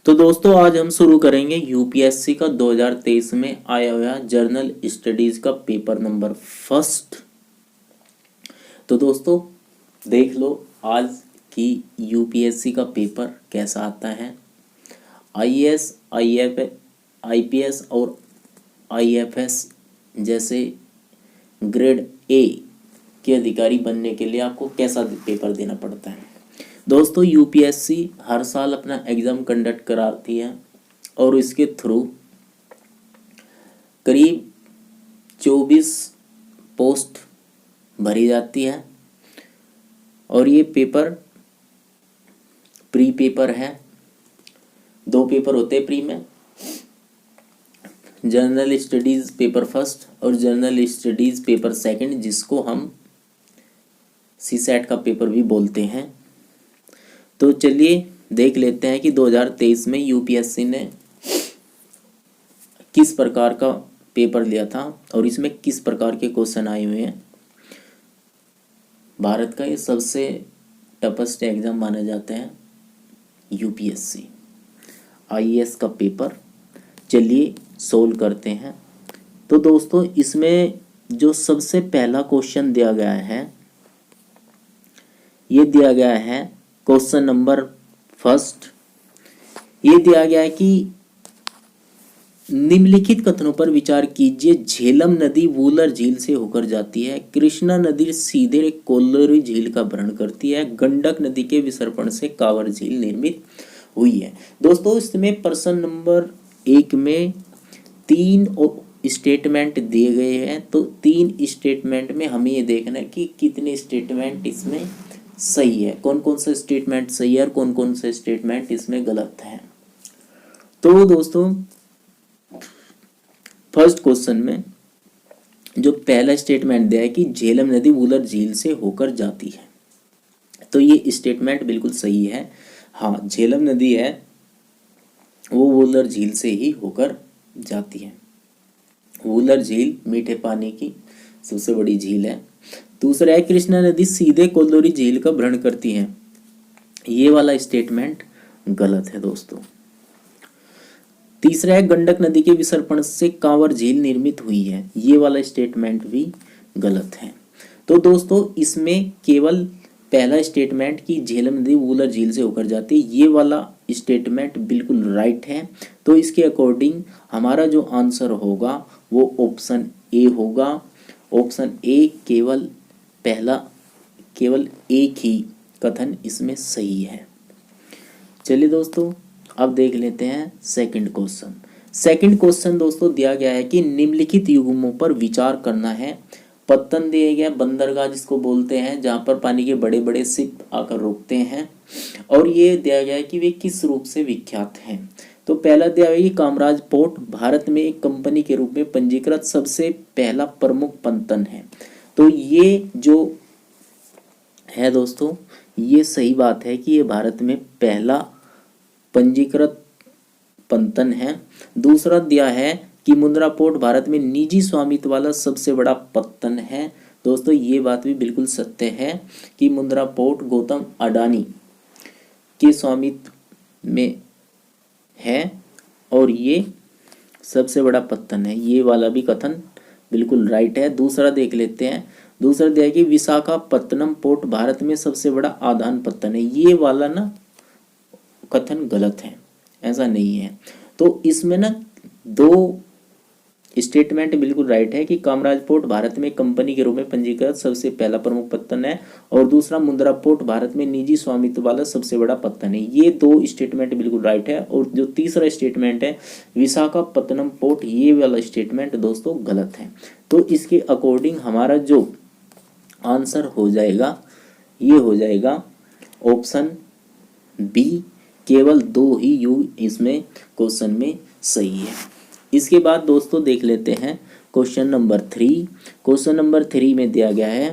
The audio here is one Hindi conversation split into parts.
तो दोस्तों आज हम शुरू करेंगे यूपीएससी का 2023 में आया हुआ जर्नल स्टडीज का पेपर नंबर फर्स्ट। तो दोस्तों देख लो आज की यूपीएससी का पेपर कैसा आता है। आईएएस, आईपीएस और आईएफएस जैसे ग्रेड ए के अधिकारी बनने के लिए आपको कैसा पेपर देना पड़ता है। दोस्तों यूपीएससी हर साल अपना एग्ज़ाम कंडक्ट कराती है और इसके थ्रू करीब 24 पोस्ट भरी जाती है और ये पेपर प्री पेपर है। 2 पेपर होते हैं प्री में, जर्नल स्टडीज़ पेपर फर्स्ट और जर्नल स्टडीज़ पेपर सेकंड, जिसको हम सीसैट का पेपर भी बोलते हैं। तो चलिए देख लेते हैं कि 2023 में यूपीएससी ने किस प्रकार का पेपर लिया था और इसमें किस प्रकार के क्वेश्चन आए हुए हैं। भारत का ये सबसे टफेस्ट एग्जाम माना जाता है यूपीएससी आईएएस का पेपर। चलिए सोल्व करते हैं। तो दोस्तों इसमें जो सबसे पहला क्वेश्चन दिया गया है, ये दिया गया है क्वेश्चन नंबर फर्स्ट। ये दिया गया है कि निम्नलिखित कथनों पर विचार कीजिए। झेलम नदी वूलर झील से होकर जाती है। कृष्णा नदी सीधे कोल्लूरी झील का भरण करती है। गंडक नदी के विसर्पण से कांवर झील निर्मित हुई है। दोस्तों इसमें प्रश्न नंबर 1 में 3 स्टेटमेंट दिए गए हैं। तो 3 स्टेटमेंट में हमें ये देखना है कि कितने स्टेटमेंट इसमें सही है, कौन कौन सा स्टेटमेंट सही है और कौन कौन से स्टेटमेंट इसमें गलत है। तो दोस्तों फर्स्ट क्वेश्चन में जो पहला स्टेटमेंट दिया है कि झेलम नदी वूलर झील से होकर जाती है, तो ये स्टेटमेंट बिल्कुल सही है। हाँ, झेलम नदी है वो वूलर झील से ही होकर जाती है। वूलर झील मीठे पानी की सबसे बड़ी झील है। दूसरा है कृष्णा नदी सीधे कोल्लूरी झील का भरण करती है। ये वाला स्टेटमेंट गलत है दोस्तों। तीसरा है गंडक नदी के विसर्पण से कांवर झील निर्मित हुई है। ये वाला स्टेटमेंट भी गलत है। तो दोस्तों इसमें केवल पहला स्टेटमेंट कि झेलम नदी वूलर झील से होकर जाती है, ये वाला स्टेटमेंट बिल्कुल राइट है। तो इसके अकॉर्डिंग हमारा जो आंसर होगा वो ऑप्शन ए होगा। ऑप्शन ए केवल एक ही कथन इसमें सही है। चलिए दोस्तों अब देख लेते हैं सेकंड क्वेश्चन। सेकंड क्वेश्चन दोस्तों दिया गया है कि निम्नलिखित युग्मों पर विचार करना है। पत्तन दिए गए, बंदरगाह जिसको बोलते हैं जहाँ पर पानी के बड़े बड़े शिप आकर रुकते हैं, और ये दिया गया है कि वे किस रूप से विख्यात हैं। तो पहला दिया है कि कामराज पोर्ट भारत में एक कंपनी के रूप में पंजीकृत सबसे पहला प्रमुख पत्तन है। तो ये जो है दोस्तों ये सही बात है कि ये भारत में पहला पंजीकृत पत्तन है। दूसरा दिया है कि मुंद्रा पोर्ट भारत में निजी स्वामित्व वाला सबसे बड़ा पत्तन है। दोस्तों ये बात भी बिल्कुल सत्य है कि मुंद्रा पोर्ट गौतम अडानी के स्वामित्व में है और ये सबसे बड़ा पत्तन है। ये वाला भी कथन बिल्कुल राइट है। दूसरा देख लेते हैं। दूसरा दिया है कि विशाखापत्तनम पोर्ट भारत में सबसे बड़ा आदान पत्तन है। ये वाला ना कथन गलत है, ऐसा नहीं है। तो इसमें ना 2 स्टेटमेंट बिल्कुल राइट है कि कामराज पोर्ट भारत में कंपनी के रूप में पंजीकृत सबसे पहला प्रमुख पत्तन है, और दूसरा मुंद्रा पोर्ट भारत में निजी स्वामित्व वाला सबसे बड़ा पत्तन है। ये 2 स्टेटमेंट बिल्कुल राइट है। और जो तीसरा स्टेटमेंट है विशाखापत्तनम पोर्ट, ये वाला स्टेटमेंट दोस्तों गलत है। तो इसके अकॉर्डिंग हमारा जो आंसर हो जाएगा ये हो जाएगा ऑप्शन बी। केवल 2 ही युग इसमें क्वेश्चन में सही है। इसके बाद दोस्तों देख लेते हैं क्वेश्चन नंबर 3। क्वेश्चन नंबर 3 में दिया गया है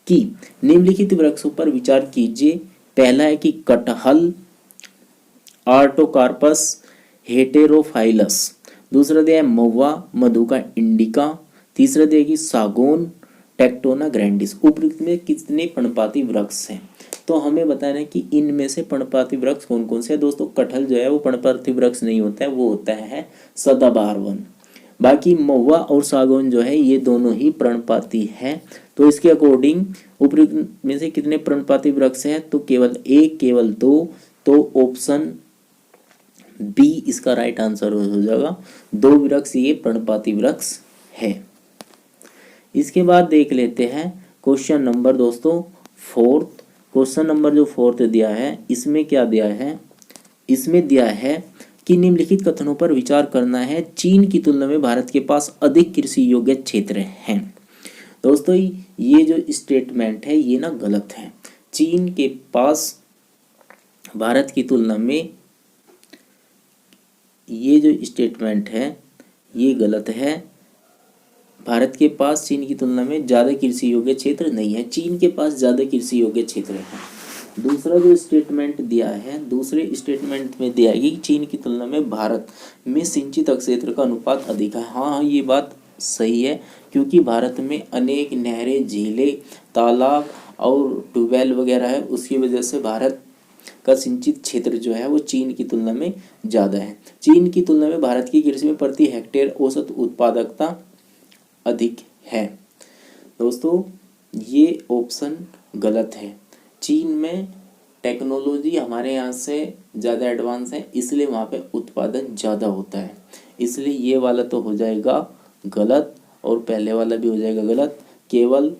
कि निम्नलिखित वृक्षों पर विचार कीजिए। पहला है कि कटहल आर्टोकार्पस हेटेरोफाइलस। दूसरा दिया है महुआ मधुका इंडिका। तीसरा दिया है कि सागौन टेक्टोना ग्रैंडिस। उपरोक्त में कितने पर्णपाती वृक्ष हैं। तो हमें बताना है कि इनमें से पर्णपाती वृक्ष कौन कौन से हैं। दोस्तों कटहल जो है वो पर्णपाती वृक्ष नहीं होता है, वो होता है सदाबहार वन। बाकी महुआ और सागौन जो है ये दोनों ही पर्णपाती है। तो इसके अकॉर्डिंग उपयुक्त में से कितने पर्णपाती वृक्ष हैं, तो केवल एक, केवल दो। तो ऑप्शन बी इसका राइट आंसर हो जाएगा, 2 वृक्ष ये पर्णपाती वृक्ष है। इसके बाद देख लेते हैं क्वेश्चन नंबर दोस्तों 4। क्वेश्चन नंबर जो 4 दिया है इसमें क्या दिया है, इसमें दिया है कि निम्नलिखित कथनों पर विचार करना है। चीन की तुलना में भारत के पास अधिक कृषि योग्य क्षेत्र हैं। दोस्तों ये जो स्टेटमेंट है ये ना गलत है। चीन के पास भारत की तुलना में, ये जो स्टेटमेंट है ये गलत है। भारत के पास चीन की तुलना में ज़्यादा कृषि योग्य क्षेत्र नहीं है, चीन के पास ज़्यादा कृषि योग्य क्षेत्र है। दूसरा जो स्टेटमेंट दिया है, दूसरे स्टेटमेंट में दिया है कि चीन की तुलना में भारत में सिंचित क्षेत्र का अनुपात अधिक है। हाँ ये बात सही है, क्योंकि भारत में अनेक नहरें, झीलें, तालाब और ट्यूबवेल वगैरह है, उसकी वजह से भारत का सिंचित क्षेत्र जो है वो चीन की तुलना में ज़्यादा है। चीन की तुलना में भारत की कृषि में प्रति हेक्टेयर औसत उत्पादकता अधिक है। दोस्तों ये ऑप्शन गलत है। चीन में टेक्नोलॉजी हमारे यहाँ से ज़्यादा एडवांस है, इसलिए वहाँ पे उत्पादन ज़्यादा होता है, इसलिए ये वाला तो हो जाएगा गलत और पहले वाला भी हो जाएगा गलत। केवल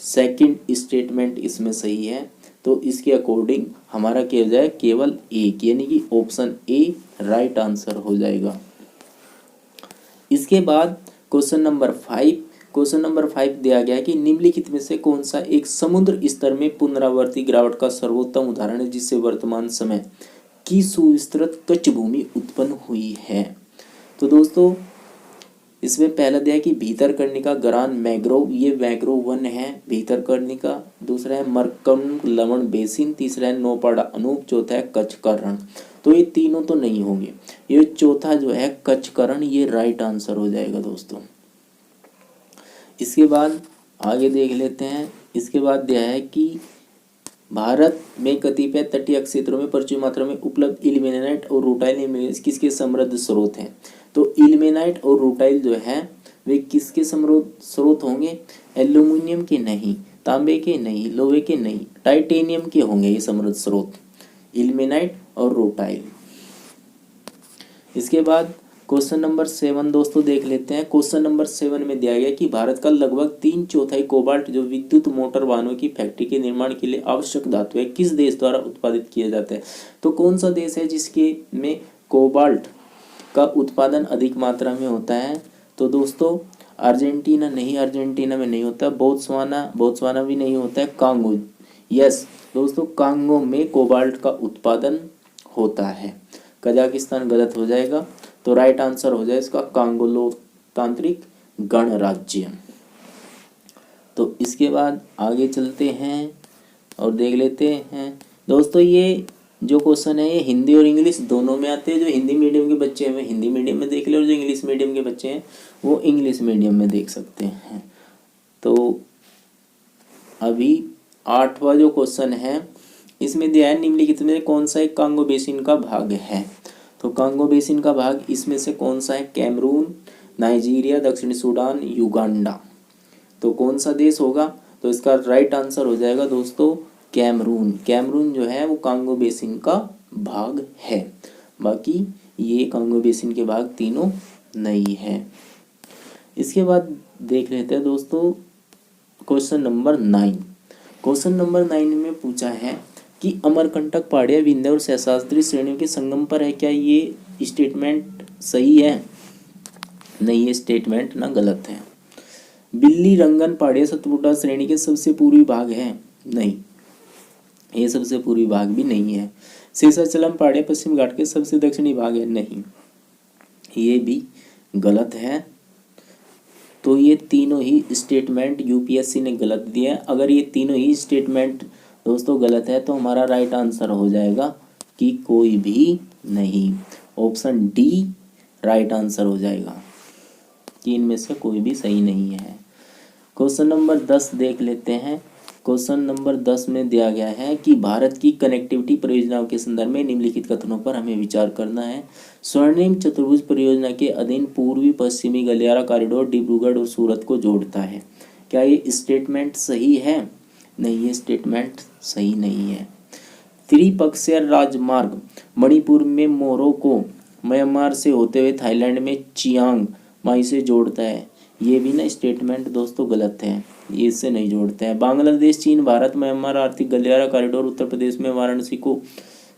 सेकंड स्टेटमेंट इसमें सही है। तो इसके अकॉर्डिंग हमारा क्या हो जाए, केवल एक, यानी कि ऑप्शन ए राइट आंसर हो जाएगा। इसके बाद क्वेश्चन नंबर 5। क्वेश्चन नंबर 5 दिया गया कि निम्नलिखित में से कौन सा एक समुद्र स्तर में पुनरावर्ती गिरावट का सर्वोत्तम उदाहरण है जिससे वर्तमान समय की सुविस्तृत कच्छ भूमि उत्पन्न हुई है। तो दोस्तों इसमें पहला दिया कि भीतरकर्णिका गरान मैग्रोव, ये मैग्रोव वन है भीतरकर्णिका। दूसरा है मरकम लवण बेसिन, तीसरा है नौपाड़ा अनूप, चौथा है कच्छ का रण। तो ये तीनों तो नहीं होंगे, ये चौथा जो है कच्छ का रण ये राइट आंसर हो जाएगा दोस्तों। इसके बाद आगे देख लेते हैं। इसके बाद दिया है कि भारत में कतिपय तटीय क्षेत्रों में प्रचुर मात्रा में उपलब्ध इल्मेनाइट और रूटाइल किसके समृद्ध स्रोत हैं। तो इल्मेनाइट और रूटाइल जो है वे किसके स्रोत होंगे, एल्यूमिनियम के नहीं, तांबे के नहीं, लोहे के नहीं, टाइटेनियम के होंगे ये समृद्ध स्रोत, इल्मेनाइट और रूटाइल। इसके बाद क्वेश्चन नंबर 7 दोस्तों देख लेते हैं। क्वेश्चन नंबर 7 में दिया गया कि भारत का लगभग 3/4 कोबाल्ट जो विद्युत मोटर वाहनों की फैक्ट्री के निर्माण के लिए आवश्यक धातु है किस देश द्वारा उत्पादित किया जाता है। तो कौन सा देश है जिसके में कोबाल्ट का उत्पादन अधिक मात्रा में होता है। तो दोस्तों अर्जेंटीना नहीं, अर्जेंटीना में नहीं होता, बोत्सवाना भी नहीं होता है, कांगो, यस दोस्तों कांगो में कोबाल्ट का उत्पादन होता है। कजाकिस्तान गलत हो जाएगा, तो राइट आंसर हो जाए इसका कांगो लोकतांत्रिक गणराज्य। तो इसके बाद आगे चलते हैं और देख लेते हैं दोस्तों। ये जो क्वेश्चन है ये हिंदी और इंग्लिश दोनों में आते हैं। जो हिंदी मीडियम के बच्चे हैं वे हिंदी मीडियम में देख ले, और जो इंग्लिश मीडियम के बच्चे हैं वो इंग्लिश मीडियम में देख सकते हैं। तो अभी 8वां जो क्वेश्चन है इसमें दिया है निम्नलिखित में कौन सा एक कांगो बेसिन का भाग है। तो कांगो बेसिन का भाग इसमें से कौन सा है, कैमरून, नाइजीरिया, दक्षिणी सूडान, युगांडा। तो कौन सा देश होगा, तो इसका राइट आंसर हो जाएगा दोस्तों कैमरून। कैमरून जो है वो कांगो बेसिन का भाग है, बाकी ये कांगो बेसिन के भाग तीनों नहीं है। इसके बाद देख लेते हैं दोस्तों क्वेश्चन नंबर 9। क्वेश्चन नंबर 9 में पूछा है कि अमरकंटक पहाड़ियाँ विंध्य और सहस्राद्री श्रेणियों के संगम पर है, क्या ये स्टेटमेंट सही है। नहीं, ये स्टेटमेंट ना गलत है। बिल्ली रंगन पहाड़ियाँ सतपुड़ा श्रेणी के सबसे पूर्वी भाग है, नहीं ये सबसे पूर्वी भाग भी नहीं है। शेषाचलम पहाड़ियाँ पश्चिम घाट के सबसे दक्षिणी भाग है, नहीं ये भी गलत है। तो ये तीनों ही स्टेटमेंट यूपीएससी ने गलत दिए हैं। अगर ये तीनों ही स्टेटमेंट दोस्तों गलत है तो हमारा राइट आंसर हो जाएगा कि कोई भी नहीं, ऑप्शन डी राइट आंसर हो जाएगा कि इनमें से कोई भी सही नहीं है। क्वेश्चन नंबर 10 देख लेते हैं। क्वेश्चन नंबर 10 में दिया गया है कि भारत की कनेक्टिविटी परियोजनाओं के संदर्भ में निम्नलिखित कथनों पर हमें विचार करना है। स्वर्णिम चतुर्भुज परियोजना के अधीन पूर्वी पश्चिमी गलियारा कॉरिडोर डिब्रूगढ़ और सूरत को जोड़ता है। क्या ये स्टेटमेंट सही है? नहीं, ये स्टेटमेंट सही नहीं है। त्रिपक्षीय राजमार्ग मणिपुर में मोरो को म्यांमार से होते हुए थाईलैंड में चियांग माई से जोड़ता है। ये भी ना स्टेटमेंट दोस्तों गलत है, ये इससे नहीं जोड़ते हैं। बांग्लादेश चीन भारत म्यांमार आर्थिक गलियारा कॉरिडोर उत्तर प्रदेश में वाराणसी को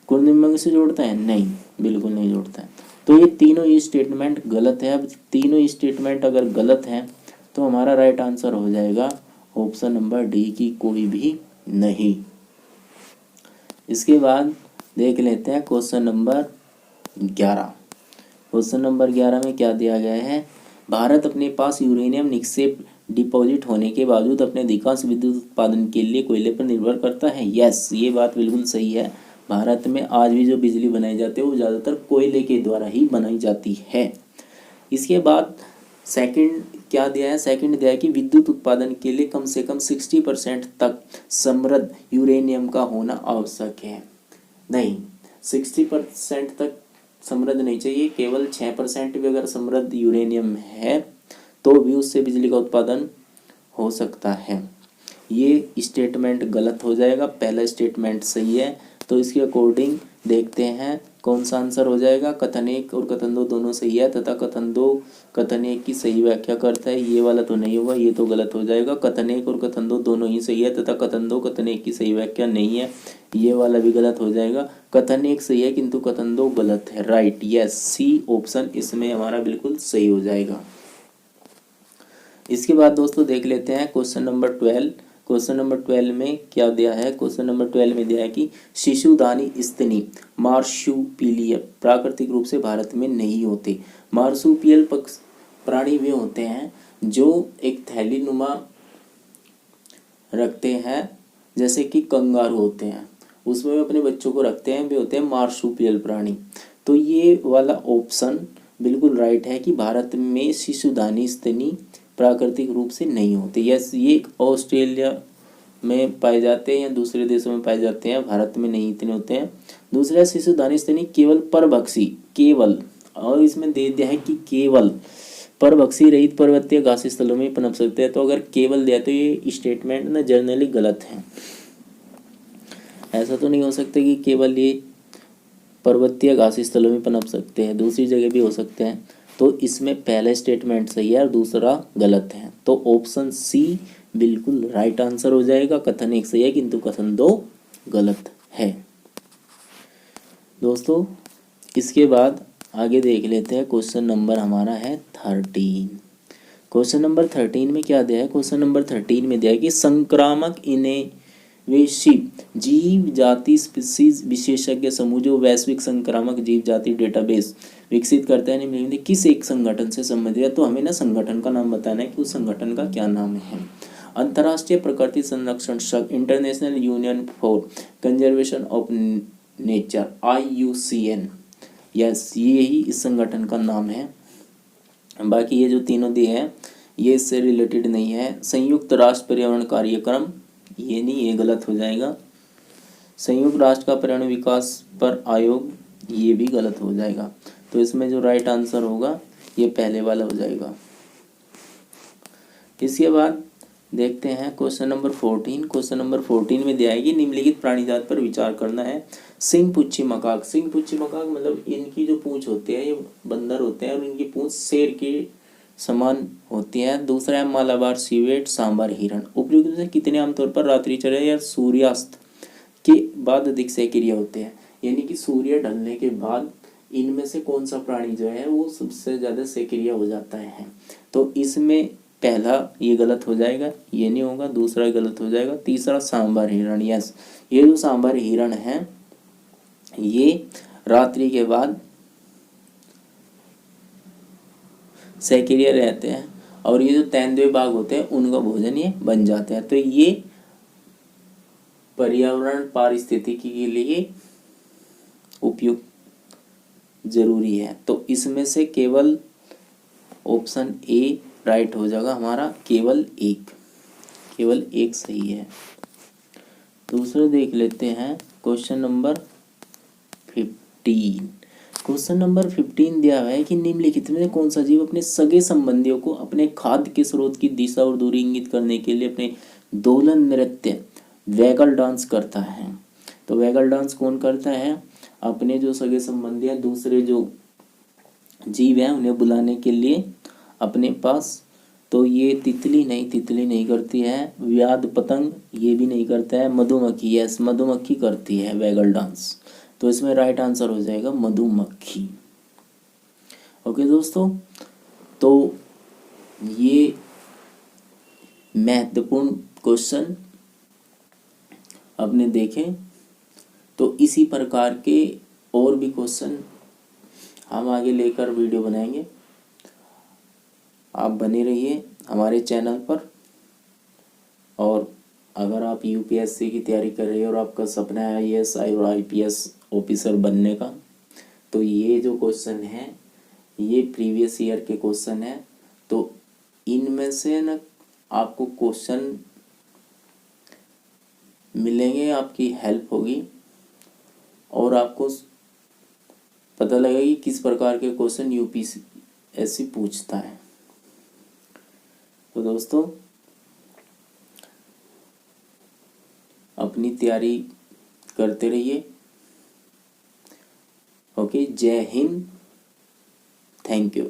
कुर्निमंग से जोड़ता है। नहीं, बिल्कुल नहीं जोड़ता है। तो ये तीनों ही स्टेटमेंट गलत है। अब तीनों ही स्टेटमेंट अगर गलत है तो हमारा राइट आंसर हो जाएगा ऑप्शन नंबर डी की कोई भी नहीं। इसके बाद देख लेते हैं क्वेश्चन नंबर 11। क्वेश्चन नंबर 11 में क्या दिया गया है? भारत अपने पास यूरेनियम निक्षेप डिपॉजिट होने के बावजूद अपने अधिकांश विद्युत उत्पादन के लिए कोयले पर निर्भर करता है। यस, ये बात बिल्कुल सही है। भारत में आज भी जो बिजली बनाई जाती है वो ज़्यादातर कोयले के द्वारा ही बनाई जाती है। इसके बाद सेकंड क्या दिया है? सेकंड दिया है कि विद्युत उत्पादन के लिए कम से कम 60% तक समृद्ध यूरेनियम का होना आवश्यक है। नहीं, 60% तक समृद्ध नहीं चाहिए, केवल 6% भी अगर समृद्ध यूरेनियम है तो भी उससे बिजली का उत्पादन हो सकता है। ये स्टेटमेंट गलत हो जाएगा, पहला स्टेटमेंट सही है। तो इसके अकॉर्डिंग देखते हैं कौन सा आंसर हो जाएगा। कथन 1 और कथन 2 दोनों सही है तथा कथन 2 कथन 1 की सही व्याख्या करता है। ये वाला तो नहीं होगा, ये तो गलत हो जाएगा। कथन 1 और कथन 2 दोनों ही सही है तथा कथन 2 कथन 1 की सही व्याख्या नहीं है, ये वाला भी गलत हो जाएगा। कथन 1 सही है किंतु कथन 2 गलत है। राइट, यस, सी ऑप्शन इसमें हमारा बिल्कुल सही हो जाएगा। इसके बाद दोस्तों देख लेते हैं क्वेश्चन नंबर 12। क्वेश्चन नंबर 12 में क्या दिया है? क्वेश्चन नंबर 12 में दिया है कि शिशुदानी स्तनी मार्सुपियल प्राकृतिक रूप से भारत में नहीं होते। मार्सुपियल प्राणी वे होते हैं जो एक थैली नुमा रखते हैं, जैसे कि कंगारू होते हैं, उसमें वे अपने बच्चों को रखते हैं, वे होते हैं मार्सुपियल प्राणी। तो ये वाला ऑप्शन बिल्कुल राइट है कि भारत में शिशुदानी स्तनी प्राकृतिक रूप से नहीं होते। यस, ये ऑस्ट्रेलिया में पाए जाते हैं या दूसरे देशों में पाए जाते हैं, भारत में नहीं इतने होते हैं। दूसरा, शिशुदानी स्तनी केवल परभक्षी, केवल, और इसमें दे दिया है कि केवल परभक्षी रहित पर्वतीय घासी स्थलों में पनप सकते हैं। तो अगर केवल दिया तो ये स्टेटमेंट ना जनरली गलत है। ऐसा तो नहीं हो सकता कि केवल ये पर्वतीय घासी स्थलों में पनप सकते हैं, दूसरी जगह भी हो सकते हैं। तो इसमें पहला स्टेटमेंट सही है और दूसरा गलत है। तो ऑप्शन सी बिल्कुल राइट आंसर हो जाएगा। कथन 1 सही है किंतु कथन 2 गलत है। दोस्तों इसके बाद आगे देख लेते हैं। क्वेश्चन नंबर हमारा है 13। क्वेश्चन नंबर 13 में क्या दिया है? क्वेश्चन नंबर 13 में दिया है कि संक्रामक इनवेसिव जीव जाति स्पीसीज विशेषज्ञ समूह जो वैश्विक संक्रामक जीव जाति डेटाबेस विकसित करता है निम्नलिखित में किस एक संगठन से संबंधित है? तो हमें ना संगठन का नाम बताना है कि उस संगठन का क्या नाम है। अंतर्राष्ट्रीय प्रकृति संरक्षण संघ, international union for conservation of nature, IUCN। Yes, ये ही इस संगठन का नाम है। बाकी ये जो तीनों दिए हैं ये इससे रिलेटेड नहीं है। संयुक्त राष्ट्र पर्यावरण कार्यक्रम, ये नहीं, ये गलत हो जाएगा। संयुक्त राष्ट्र का पर्यावरण विकास पर आयोग, ये भी गलत हो जाएगा। तो इसमें जो राइट आंसर होगा ये पहले वाला हो जाएगा। इसके बाद देखते हैं क्वेश्चन नंबर 14। क्वेश्चन नंबर 14 में दिया है कि निम्नलिखित प्राणी जात पर विचार करना है। सिंह पुच्छी मकाक, सिंह पुच्छी मकाक मतलब इनकी जो पूंछ होती है ये बंदर होते हैं और इनकी पूंछ शेर की समान होती है। दूसरा है मालाबार सीवेट सांबर हिरण। उपयुक्त से कितने आमतौर पर रात्रिचर्या या सूर्यास्त के बाद अधिक सक्रिय होते हैं? यानी कि सूर्य ढलने के बाद इनमें से कौन सा प्राणी जो है वो सबसे ज़्यादा सक्रिय हो जाता है? तो इसमें पहला ये गलत हो जाएगा, ये नहीं होगा। दूसरा गलत हो जाएगा। तीसरा सांबर हिरण। यस, ये जो सांबर हिरण है ये रात्रि के बाद सक्रिय रहते हैं और ये जो तेंदुए बाघ होते हैं उनका भोजन ये बन जाते हैं। तो ये पर्यावरण पारिस्थितिकी के लिए उपयुक्त जरूरी है। तो इसमें से केवल ऑप्शन ए राइट हो जाएगा हमारा, केवल एक सही है। दूसरा देख लेते हैं क्वेश्चन नंबर 15। क्वेश्चन नंबर 15 दिया हुआ है कि निम्नलिखित में कौन सा जीव अपने सगे संबंधियों को अपने खाद्य के स्रोत की दिशा और दूरी इंगित करने के लिए अपने दोलन नृत्य वैगल डांस करता है। तो वैगल डांस कौन करता है? अपने जो सगे संबंधी हैं, दूसरे जो जीव हैं, उन्हें बुलाने के लिए अपने पास। तो ये तितली नहीं करती है। व्याध पतंग ये भी नहीं करता है। मधुमक्खी, यस मधुमक्खी करती है वैगल डांस। तो इसमें राइट आंसर हो जाएगा मधुमक्खी। ओके दोस्तों, तो ये महत्वपूर्ण क्वेश्चन आपने देखें। तो इसी प्रकार के और भी क्वेश्चन हम आगे लेकर वीडियो बनाएंगे। आप बने रहिए हमारे चैनल पर। और अगर आप यूपीएससी की तैयारी कर रहे हैं और आपका सपना है आईएएस और आईपीएस ऑफिसर बनने का, तो ये जो क्वेश्चन है ये प्रीवियस ईयर के क्वेश्चन है। तो इनमें से न आपको क्वेश्चन मिलेंगे, आपकी हेल्प होगी और आपको पता लगेगा कि किस प्रकार के क्वेश्चन यूपीएससी पूछता है। तो दोस्तों अपनी तैयारी करते रहिए। ओके, जय हिंद, थैंक यू।